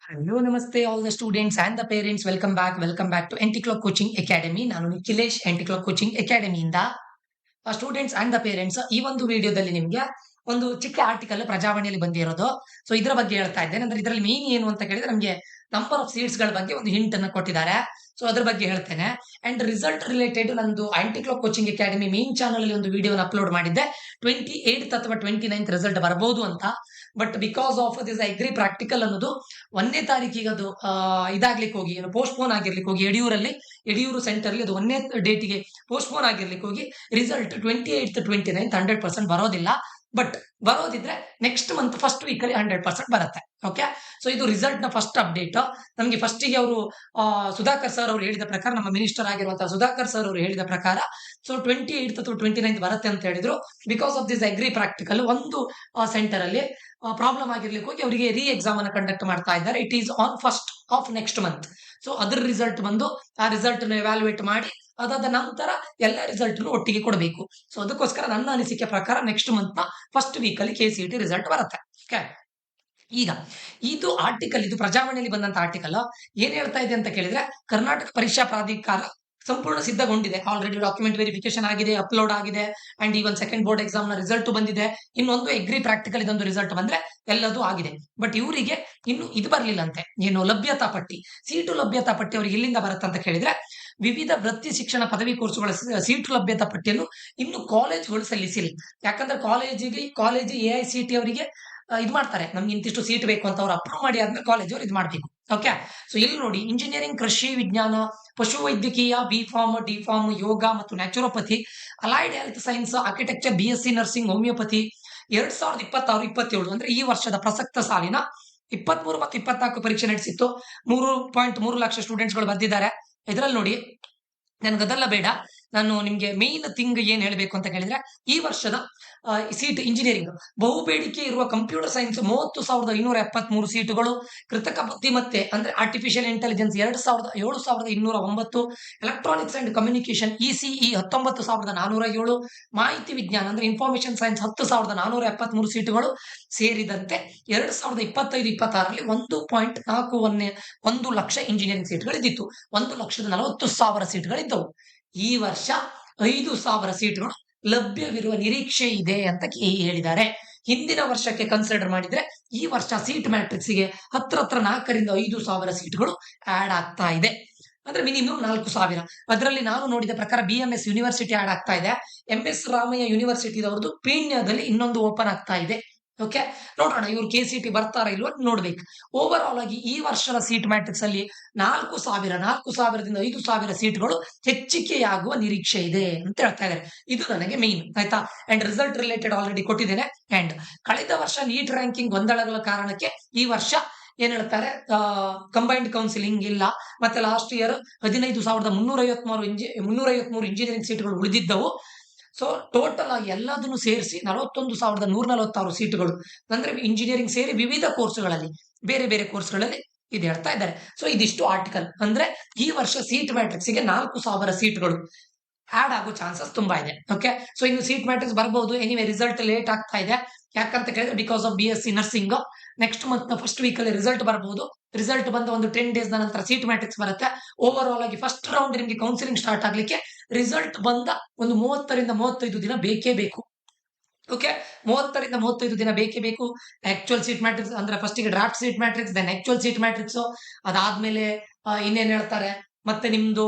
Hello, namaste, all the students and the parents. Welcome back to NT Clock Coaching Academy. ನಾನು Nikhilesh NT Clock Coaching Academy ಇಂದ students and the parents ಈ ಒಂದು ವಿಡಿಯೋದಲ್ಲಿ ನಿಮಗೆ ಒಂದು ಚಿಕ್ಕ ಆರ್ಟಿಕಲ್ ಪ್ರಜಾವಾಣಿಯಲ್ಲಿ ಬಂದಿರೋದು. ಸೊ ಇದರ ಬಗ್ಗೆ ಹೇಳ್ತಾ ಇದ್ದೇನೆ. ಅಂದ್ರೆ ಇದರಲ್ಲಿ ಮೇನ್ ಏನು ಅಂತ ಕೇಳಿದ್ರೆ ನಮಗೆ ನಂಬರ್ ಆಫ್ ಸೀಟ್ಸ್ ಗಳ ಬಗ್ಗೆ ಒಂದು ಹಿಂಟ್ ಅನ್ನು ಕೊಟ್ಟಿದ್ದಾರೆ. ಸೊ ಅದ್ರ ಬಗ್ಗೆ ಹೇಳ್ತೇನೆ. ಅಂಡ್ ರಿಸಲ್ಟ್ ರಿಲೇಟೆಡ್ ನಂದು anti clock coaching academy main channel ಅಲ್ಲಿ ಒಂದು ವಿಡಿಯೋನ ಅಪ್ಲೋಡ್ ಮಾಡಿದ್ದೆ. 28th ಅಥವಾ 29th ರಿಸಲ್ಟ್ ಬರಬಹುದು ಅಂತ. But because of this agri practical ಅನ್ನೋದು 1ನೇ ತಾರೀಕಿಗೆ ಅದು ಇದಾಗ್ಲಿಕ್ಕೆ ಹೋಗಿ ಪೋಸ್ಟ್ಪೋನ್ ಆಗಿರ್ಲಿಕ್ಕೆ ಹೋಗಿ ಯಡಿಯೂರು ಸೆಂಟರ್ ಅಲ್ಲಿ ಅದು 1ನೇ ಡೇಟಿಗೆ ಪೋಸ್ಟ್ಪೋನ್ ಆಗಿರ್ಲಿಕ್ಕೆ ಹೋಗಿ ರಿಸಲ್ಟ್ 28th 29th 100% ಬರೋದಿಲ್ಲ. ಬಟ್ ಬರೋದಿದ್ರೆ ನೆಕ್ಸ್ಟ್ ಮಂತ್ ಫಸ್ಟ್ ವೀಕ್ ಅಲ್ಲಿ 100% ಬರುತ್ತೆ. ಓಕೆ, ಸೊ ಇದು ರಿಸಲ್ಟ್ ನ ಫಸ್ಟ್ ಅಪ್ಡೇಟ್. ನಮಗೆ ಫಸ್ಟಿಗೆ ಅವರು ಸುಧಾಕರ್ ಸರ್ ಅವರು ಹೇಳಿದ ಪ್ರಕಾರ, ನಮ್ಮ ಮಿನಿಸ್ಟರ್ ಆಗಿರುವಂತಹ ಸುಧಾಕರ್ ಸರ್ ಅವರು ಹೇಳಿದ ಪ್ರಕಾರ ಸೊ 28th ಅಥವಾ 29th ಬರುತ್ತೆ ಅಂತ ಹೇಳಿದ್ರು. Because of this agri practical ಒಂದು ಸೆಂಟರ್ ಅಲ್ಲಿ ಪ್ರಾಬ್ಲಮ್ ಆಗಿರ್ಲಿಕ್ಕೆ ಹೋಗಿ ಅವರಿಗೆ ರೀ ಎಕ್ಸಾಮ್ ಅನ್ನು ಕಂಡಕ್ಟ್ ಮಾಡ್ತಾ ಇದ್ದಾರೆ. It is on first of next month. So ಅದ್ರ ರಿಸಲ್ಟ್ ಬಂದು ಆ ರಿಸಲ್ಟ್ ಎವ್ಯಾಲ್ಯೂಯೇಟ್ ಮಾಡಿ ಅದಾದ ನಂತರ ಎಲ್ಲ ರಿಸಲ್ಟ್ ಒಟ್ಟಿಗೆ ಕೊಡಬೇಕು. ಸೊ ಅದಕ್ಕೋಸ್ಕರ ನನ್ನ ಅನಿಸಿಕೆ ಪ್ರಕಾರ ನೆಕ್ಸ್ಟ್ ಮಂತ್ ನ ಫಸ್ಟ್ ವೀಕ್ ಅಲ್ಲಿ KCET ರಿಸಲ್ಟ್ ಬರುತ್ತೆ. ಓಕೆ, ಈಗ ಇದು ಆರ್ಟಿಕಲ್, ಇದು ಪ್ರಜಾವಾಣಿಯಲ್ಲಿ ಬಂದಂತ ಆರ್ಟಿಕಲ್ ಏನ್ ಹೇಳ್ತಾ ಇದೆ ಅಂತ ಕೇಳಿದ್ರೆ, ಕರ್ನಾಟಕ ಪರೀಕ್ಷಾ ಪ್ರಾಧಿಕಾರ ಸಂಪೂರ್ಣ ಸಿದ್ಧಗೊಂಡಿದೆ. ಆಲ್ರೆಡಿ ಡಾಕ್ಯುಮೆಂಟ್ ವೆರಿಫಿಕೇಶನ್ ಆಗಿದೆ, ಅಪ್ಲೋಡ್ ಆಗಿದೆ, and even second board exam ನ ರಿಸಲ್ಟ್ ಬಂದಿದೆ. ಇನ್ನೊಂದು ಅಗ್ರಿ ಪ್ರಾಕ್ಟಿಕಲ್ ಇದೊಂದು ರಿಸಲ್ಟ್ ಬಂದ್ರೆ ಎಲ್ಲದೂ ಆಗಿದೆ. ಬಟ್ ಇವರಿಗೆ ಇನ್ನು ಇದು ಬರ್ಲಿಲ್ಲ ಅಂತೆ, ಏನು ಲಭ್ಯತಾ ಪಟ್ಟಿ, ಸೀಟು ಲಭ್ಯತಾ ಪಟ್ಟಿ ಅವರಿಗೆ ಎಲ್ಲಿಂದ ಬರುತ್ತೆ ಅಂತ ಕೇಳಿದ್ರೆ, ವಿವಿಧ ವೃತ್ತಿ ಶಿಕ್ಷಣ ಪದವಿ ಕೋರ್ಸುಗಳ ಸೀಟು ಲಭ್ಯತಾ ಪಟ್ಟಿಯನ್ನು ಇನ್ನು ಕಾಲೇಜ್ಗಳು ಸಲ್ಲಿಸಿಲ್ಲ. ಯಾಕಂದ್ರೆ ಕಾಲೇಜ್ AICTE ಅವರಿಗೆ ಇದು ಮಾಡ್ತಾರೆ, ನಮ್ಗೆ ಇಂತಿಷ್ಟು ಸೀಟ್ ಬೇಕು ಅಂತ ಅವ್ರು ಅಪ್ರೂವ್ ಮಾಡಿ ಆದ್ಮೇಲೆ ಕಾಲೇಜ್ ಅವ್ರು ಇದು ಮಾಡ್ಬೇಕು. ಓಕೆ, ಸೊ ಇಲ್ಲಿ ನೋಡಿ, ಇಂಜಿನಿಯರಿಂಗ್, ಕೃಷಿ ವಿಜ್ಞಾನ, ಪಶುವೈದ್ಯಕೀಯ, B.Pharm, D.Pharm, ಯೋಗ ಮತ್ತು naturopathy, allied health science, architecture, BSc nursing, homeopathy 2026-27 ಅಂದ್ರೆ ಈ ವರ್ಷದ ಪ್ರಸಕ್ತ ಸಾಲಿನ 23 ಮತ್ತು 24 ಪರೀಕ್ಷೆ ನಡೆಸಿತ್ತು. 3.3 ಲಕ್ಷ ಸ್ಟೂಡೆಂಟ್ಸ್ ಗಳು ಬರ್ದಿದ್ದಾರೆ. ಇದರಲ್ಲಿ ನೋಡಿ, ನನ್ಗದೆಲ್ಲ ಬೇಡ, ನಾನು ನಿಮ್ಗೆ ಮೇನ್ ಥಿಂಗ್ ಏನ್ ಹೇಳ್ಬೇಕು ಅಂತ ಕೇಳಿದ್ರೆ, ಈ ವರ್ಷದ ಸೀಟ್ ಇಂಜಿನಿಯರಿಂಗ್ ಬಹುಬೇಡಿಕೆ ಇರುವ ಕಂಪ್ಯೂಟರ್ ಸೈನ್ಸ್ 30,573 ಸೀಟುಗಳು, ಕೃತಕ ಬುದ್ಧಿಮತ್ತೆ ಅಂದ್ರೆ artificial intelligence 7,209, electronics and communication ECE 19,407, ಮಾಹಿತಿ ವಿಜ್ಞಾನ ಅಂದ್ರೆ ಇನ್ಫಾರ್ಮೇಶನ್ ಸೈನ್ಸ್ 10,473 ಸೀಟುಗಳು ಸೇರಿದಂತೆ 2025-26ರಲ್ಲಿ 1.41 ಲಕ್ಷ ಇಂಜಿನಿಯರಿಂಗ್ ಸೀಟ್ಗಳು ಇದ್ದಿತ್ತು. 1,40,000 ಸೀಟ್ಗಳಿದ್ದವು. ಈ ವರ್ಷ 5,000 ಸೀಟ್ಗಳು ಲಭ್ಯವಿರುವ ನಿರೀಕ್ಷೆ ಇದೆ ಅಂತ ಹೇಳಿದ್ದಾರೆ. ಹಿಂದಿನ ವರ್ಷಕ್ಕೆ ಕನ್ಸಿಡರ್ ಮಾಡಿದ್ರೆ ಈ ವರ್ಷ ಸೀಟ್ ಮ್ಯಾಟ್ರಿಕ್ಸ್ ಗೆ ಹತ್ರ 4ರಿಂದ 5,000 ಸೀಟ್ಗಳು ಆಡ್ ಆಗ್ತಾ ಇದೆ. ಅಂದ್ರೆ ಮಿನಿಮಮ್ 4,000. ಅದರಲ್ಲಿ ನಾನು ನೋಡಿದ ಪ್ರಕಾರ BMS ಯೂನಿವರ್ಸಿಟಿ ಆಡ್ ಆಗ್ತಾ ಇದೆ, MS ರಾಮಯ್ಯ ಯೂನಿವರ್ಸಿಟಿ ಅವರದು ಪೀಣ್ಯದಲ್ಲಿ ಇನ್ನೊಂದು ಓಪನ್ ಆಗ್ತಾ ಇದೆ. ಓಕೆ, ನೋಡೋಣ ಇವ್ರು KCET ಬರ್ತಾರ ಇಲ್ವೋ ನೋಡ್ಬೇಕು. ಓವರ್ ಆಲ್ ಆಗಿ ಈ ವರ್ಷದ ಸೀಟ್ ಮ್ಯಾಟ್ರಿಕ್ಸ್ ಅಲ್ಲಿ 4,000ದಿಂದ 5,000 ಸೀಟ್ಗಳು ಹೆಚ್ಚಿಕೆಯಾಗುವ ನಿರೀಕ್ಷೆ ಇದೆ ಅಂತ ಹೇಳ್ತಾ ಇದ್ದಾರೆ. ಇದು ನನಗೆ ಮೇನ್ ಆಯ್ತಾ. ಅಂಡ್ ರಿಸಲ್ಟ್ ರಿಲೇಟೆಡ್ ಆಲ್ರೆಡಿ ಕೊಟ್ಟಿದ್ದೇನೆ. ಅಂಡ್ ಕಳೆದ ವರ್ಷ ನೀಟ್ ರ್ಯಾಂಕಿಂಗ್ ಗೊಂದಲಗಳ ಕಾರಣಕ್ಕೆ ಈ ವರ್ಷ ಏನ್ ಹೇಳ್ತಾರೆ, ಕಂಬೈನ್ಡ್ ಕೌನ್ಸಿಲಿಂಗ್ ಇಲ್ಲ. ಮತ್ತೆ ಲಾಸ್ಟ್ ಇಯರ್ 15,353 ಇಂಜಿನಿಯರಿಂಗ್ ಸೀಟ್ಗಳು ಉಳಿದಿದ್ದವು. ಸೊ ಟೋಟಲ್ ಆಗಿ ಎಲ್ಲದನ್ನು ಸೇರಿಸಿ 41,146 ಸೀಟುಗಳು, ಅಂದ್ರೆ ಇಂಜಿನಿಯರಿಂಗ್ ಸೇರಿ ವಿವಿಧ ಕೋರ್ಸ್ಗಳಲ್ಲಿ, ಬೇರೆ ಬೇರೆ ಕೋರ್ಸ್ಗಳಲ್ಲಿ ಇದು ಹೇಳ್ತಾ ಇದ್ದಾರೆ. ಸೊ ಇದಿಷ್ಟು ಆರ್ಟಿಕಲ್. ಅಂದ್ರೆ ಈ ವರ್ಷ ಸೀಟ್ ಮ್ಯಾಟ್ರಿಕ್ಸ್ ಗೆ 4,000 ಸೀಟ್ಗಳು ಆಡ್ ಆಗೋ ಚಾನ್ಸಸ್ ತುಂಬಾ ಇದೆ. ಓಕೆ, ಸೊ ಇನ್ನು ಸೀಟ್ ಮ್ಯಾಟ್ರಿಕ್ಸ್ ಬರಬಹುದು. ಎನಿವೆ ರಿಸಲ್ಟ್ ಲೇಟ್ ಆಗ್ತಾ ಇದೆ. ಯಾಕಂತ ಕೇಳಿದ್ರೆ because of BSc nursing next month ನ ಫಸ್ಟ್ ವೀಕ್ ಅಲ್ಲಿ ರಿಸಲ್ಟ್ ಬರಬಹುದು. ರಿಸಲ್ಟ್ ಬಂದ ಒಂದು 10 ಡೇಸ್ ನಂತರ ಸೀಟ್ ಮ್ಯಾಟ್ರಿಕ್ಸ್ ಬರುತ್ತೆ. ಓವರ್ ಆಲ್ ಆಗಿ ಫಸ್ಟ್ ರೌಂಡ್ ನಿಮಗೆ ಕೌನ್ಸಿಲಿಂಗ್ ಸ್ಟಾರ್ಟ್ ಆಗ್ಲಿಕ್ಕೆ ರಿಸಲ್ಟ್ ಬಂದ ಒಂದು 30ರಿಂದ 35 ದಿನ ಬೇಕೇ ಬೇಕು. ಓಕೆ, 30ರಿಂದ 35 ದಿನ ಬೇಕೇ ಬೇಕು. ಆಕ್ಚುಯಲ್ ಸೀಟ್ ಮ್ಯಾಟ್ರಿಕ್ಸ್ ಅಂದ್ರೆ ಫಸ್ಟ್ ಗೆ draft seat matrix, then actual seat matrix, ಅದಾದ್ಮೇಲೆ ಇನ್ನೇನ್ ಹೇಳ್ತಾರೆ, ಮತ್ತೆ ನಿಮ್ದು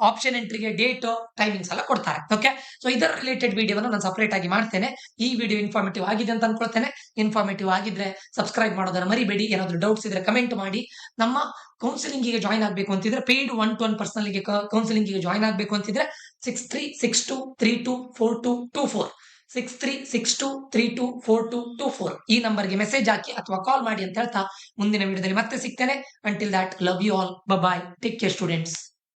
ಆಪ್ಷನ್ ಎಂಟ್ರಿಗೆ ಡೇಟ್, ಟೈಮಿಂಗ್ಸ್ ಎಲ್ಲ ಕೊಡ್ತಾರೆ. ಓಕೆ, ಸೊ ಇದರ ರಿಲೇಟೆಡ್ ವಿಡಿಯೋವನ್ನು ನಾನು ಸಪರೇಟ್ ಆಗಿ ಮಾಡ್ತೇನೆ. ಈ ವಿಡಿಯೋ ಇನ್ಫಾರ್ಮೇಟಿವ್ ಆಗಿದೆ ಅಂತ ಅನ್ಕೊಳ್ತೇನೆ. ಇನ್ಫಾರ್ಮೇಟಿವ್ ಆಗಿದ್ರೆ ಸಬ್ಸ್ಕ್ರೈಬ್ ಮಾಡೋದನ್ನ ಮರಿಬೇಡಿ. ಏನಾದ್ರು ಡೌಟ್ಸ್ ಇದ್ರೆ ಕಮೆಂಟ್ ಮಾಡಿ. ನಮ್ಮ ಕೌನ್ಸಿಲಿಂಗ್ ಗೆ ಜಾಯ್ನ್ ಆಗ್ಬೇಕು ಅಂತಿದ್ರೆ, ಪೇಯ್ಡ್ 1-to-1 ಪರ್ಸನಲ್ ಗೆ ಕೌನ್ಸಿಲಿಂಗ್ ಗೆ ಜಾಯ್ನ್ ಆಗ್ಬೇಕು ಅಂತಿದ್ರೆ 6362324224 6362324224 ಈ ನಂಬರ್ಗೆ ಮೆಸೇಜ್ ಹಾಕಿ ಅಥವಾ ಕಾಲ್ ಮಾಡಿ ಅಂತ ಹೇಳ್ತಾ ಮುಂದಿನ ವಿಡಿಯೋದಲ್ಲಿ ಮತ್ತೆ ಸಿಗ್ತೇನೆ. Until that, love you all, bye, take care students.